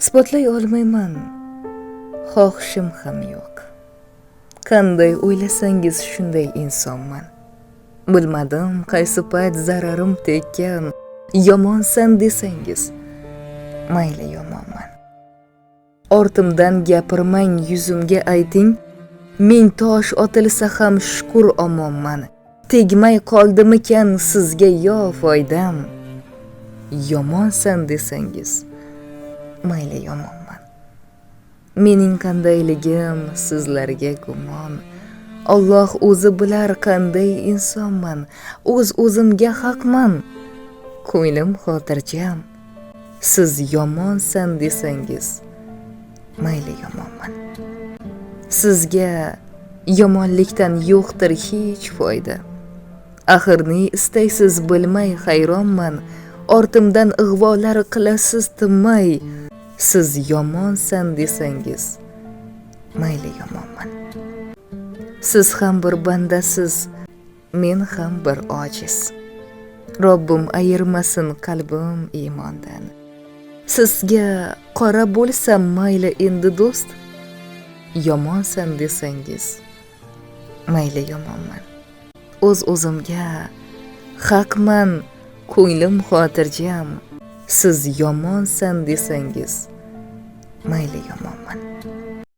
isbotlay olmayman, xohishim ham yo'q. Qanday o'ylasangiz shunday insonman. Bilmadim qaysi payt zararim tekkan, yomonsan desangiz, mayli yomonman. Ortimdan gapirmang, yuzimga ayting, ming tosh otilsa ham shukr omonman. Tegmay qoldimikan sizga yo foydam? Yomonsan desangiz, mayli yomonman. Mening qandayligim sizlarga gumon. Alloh o'zi bilar qanday insonman. O'zimga haqman. Ko'nglim xotirjam. Siz yomonsan desangiz, mayli yomonman. Sizga yomonlikdan yo'qdir hech foyda. Axir ne istaysiz bilmay hayronman. Ortimdan ig'volar qilasiz tinmay. Siz yomonsan desangiz, mayli yomonman. Siz ham bir bandasiz, men ham bir ojiz. Robbim ayirmasin qalbim iymondan. Sizga qora bo'lsam mayli endi do'st. Yomonsan desangiz, mayli yomonman. O'zimga haqman, ko'nglim xotirjam. Siz yomonsan desangiz, mayli yomonman.